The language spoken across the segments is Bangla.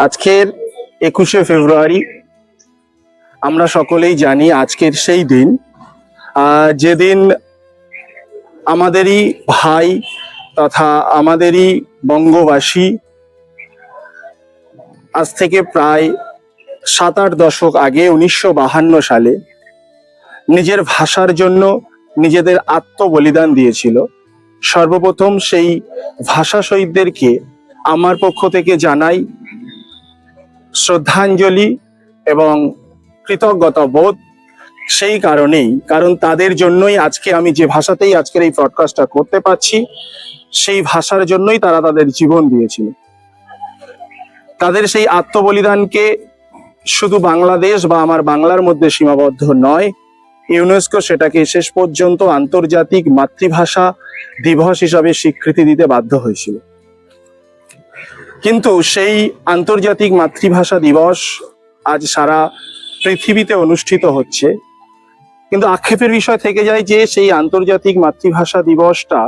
আজকের 21শে ফেব্রুয়ারি আমরা সকলেই জানি আজকের সেই দিন যেদিন আমাদেরই ভাই তথা আমাদেরই বঙ্গবাসী আজ থেকে প্রায় 7-8 দশক আগে 1952 সালে নিজের ভাষার জন্য নিজেদের আত্মবলিদান দিয়েছিল। সর্বপ্রথম সেই ভাষা শহীদদেরকে আমার পক্ষ থেকে জানাই শ্রদ্ধাঞ্জলি এবং কৃতজ্ঞতা বোধ। সেই কারণ তাদের জন্যই আজকে আমি যে ভাষাতেই আজকের এই ব্রডকাস্টটা করতে পারছি, সেই ভাষার জন্যই তারা তাদের জীবন দিয়েছিল। তাদের সেই আত্মবলিদানকে শুধু বাংলাদেশ বা আমার বাংলার মধ্যে সীমাবদ্ধ নয়, ইউনেস্কো সেটাকে শেষ পর্যন্ত আন্তর্জাতিক মাতৃভাষা দিবস হিসাবে স্বীকৃতি দিতে বাধ্য হয়েছিল। কিন্তু সেই আন্তর্জাতিক মাতৃভাষা দিবস আজ সারা পৃথিবীতে অনুষ্ঠিত হচ্ছে, কিন্তু আক্ষেপের বিষয় থেকে যায় যে সেই আন্তর্জাতিক মাতৃভাষা দিবসটা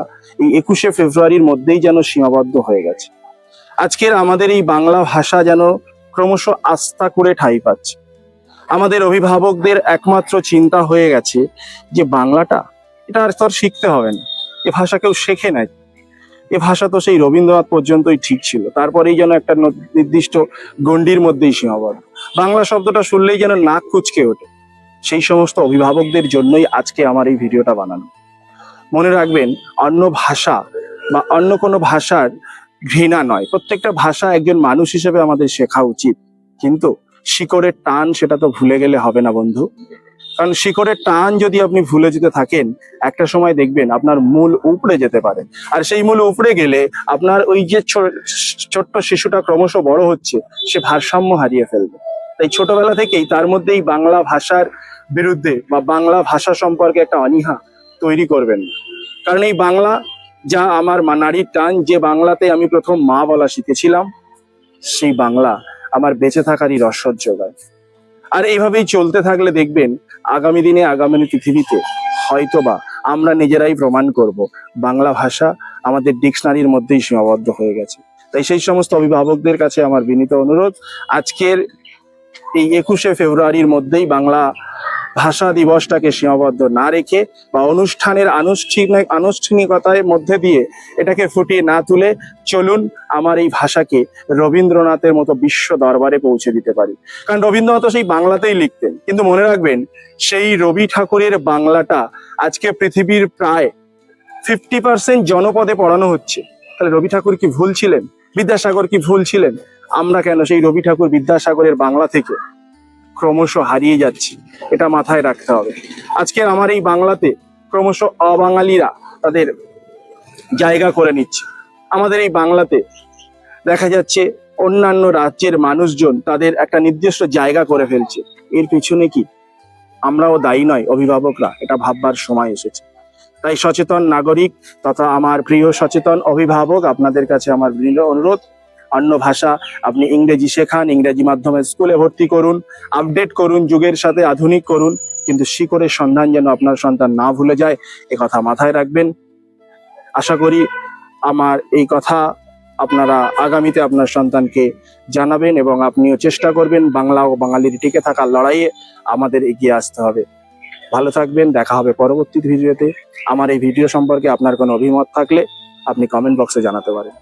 এই 21শে ফেব্রুয়ারির মধ্যেই যেন সীমাবদ্ধ হয়ে গেছে। আজকের আমাদের এই বাংলা ভাষা যেন ক্রমশ আস্থা করে ঠাঁই পাচ্ছে। আমাদের অভিভাবকদের একমাত্র চিন্তা হয়ে গেছে যে বাংলাটা এটা আর তোর শিখতে হবে না, এ ভাষা কেউ শেখে নাই, এ ভাষা তো সেই রবীন্দ্রনাথ পর্যন্তই ঠিক ছিল, তারপরেই যেন একটা নির্দিষ্ট গণ্ডির মধ্যেই সীমাবদ্ধ। বাংলা শব্দটা শুনলেই যেন নাক কুঁচকে ওঠে। সেই সমস্ত অভিভাবকদের জন্যই আজকে আমার এই ভিডিওটা বানানো। মনে রাখবেন, অন্য ভাষা বা অন্য কোনো ভাষার ঘৃণা নয়, প্রত্যেকটা ভাষা একজন মানুষ হিসেবে আমাদের শেখা উচিত, কিন্তু শিকড়ের টান সেটা তো ভুলে গেলে হবে না বন্ধু। কারণ শিকড়ের টান যদি আপনি ভুলে যেতে থাকেন, একটা সময় দেখবেন আপনার মূল উপড়ে যেতে পারে। আর সেই মূল উপড়ে গেলে আপনার ওই যে ছোট্ট শিশুটা ক্রমশ বড় হচ্ছে, সে ভারসাম্য হারিয়ে ফেলবে। তাই ছোটবেলা থেকেই তার মধ্যেই বাংলা ভাষার বিরুদ্ধে বা বাংলা ভাষা সম্পর্কে একটা অনীহা তৈরি করবেন না। কারণ এই বাংলা যা আমার নারীর টান, যে বাংলাতে আমি প্রথম মা বলা শিখেছিলাম, সেই বাংলা আমার বেঁচে থাকারই রসদ যোগায়। আর এইভাবেই চলতে থাকলে দেখবেন আগামী দিনে আগামী পৃথিবীতে হয়তোবা আমরা নিজেরাই প্রমাণ করব বাংলা ভাষা আমাদের ডিকশনারির মধ্যেই সীমাবদ্ধ হয়ে গেছে। তাই সেই সমস্ত অভিভাবকদের কাছে আমার বিনীত অনুরোধ, আজকের এই 21শে ফেব্রুয়ারির মধ্যেই বাংলা ভাষা দিবসটাকে সীমাবদ্ধ না রেখে বা অনুষ্ঠানের আনুষ্ঠানিকতার মধ্যে দিয়ে এটাকে ফুটিয়ে না তুলে চলুন আমার এই ভাষাকে রবীন্দ্রনাথের মতো বিশ্ব দরবারে পৌঁছে দিতে পারি। কারণ রবীন্দ্রনাথ সেই বাংলাতেই লিখতেন, কিন্তু মনে রাখবেন সেই রবি ঠাকুরের বাংলাটা আজকে পৃথিবীর প্রায় 50% জনপদে পড়ানো হচ্ছে। তাহলে রবি ঠাকুর কি ভুল ছিলেন? বিদ্যাসাগর কি ভুল ছিলেন? আমরা কেন সেই রবি ঠাকুর বিদ্যাসাগরের বাংলা থেকে ক্রমশ হারিয়ে যাচ্ছি? এটা মাথায় রাখতে হবে। আজকের আমার এই বাংলাতে ক্রমশ অবাঙালিরা তাদের জায়গা করে নিচ্ছে। আমাদের এই বাংলাতে দেখা যাচ্ছে অন্যান্য রাজ্যের মানুষজন তাদের একটা নির্দিষ্ট জায়গা করে ফেলছে। এর পিছনে কি আমরাও দায়ী নয় অভিভাবকরা? এটা ভাববার সময় এসেছে। তাই সচেতন নাগরিক তথা আমার প্রিয় সচেতন অভিভাবক, আপনাদের কাছে আমার বিনীত অনুরোধ, অন্য ভাষা আপনি ইংরেজি শেখান, ইংরেজি মাধ্যমে স্কুলে ভর্তি করুন, আপডেট করুন, যুগের সাথে আধুনিক করুন, কিন্তু শিকড়ের সন্ধান যেন আপনার সন্তান না ভুলে যায়, এ কথা মাথায় রাখবেন। আশা করি আমার এই কথা আপনারা আগামীতে আপনার সন্তানকে জানাবেন এবং আপনিও চেষ্টা করবেন বাংলা ও বাঙালির টিকে থাকার লড়াইয়ে আমাদের এগিয়ে আসতে হবে। ভালো থাকবেন, দেখা হবে পরবর্তী ভিডিওতে। আমার এই ভিডিও সম্পর্কে আপনার কোনো অভিমত থাকলে আপনি কমেন্ট বক্সে জানাতে পারেন।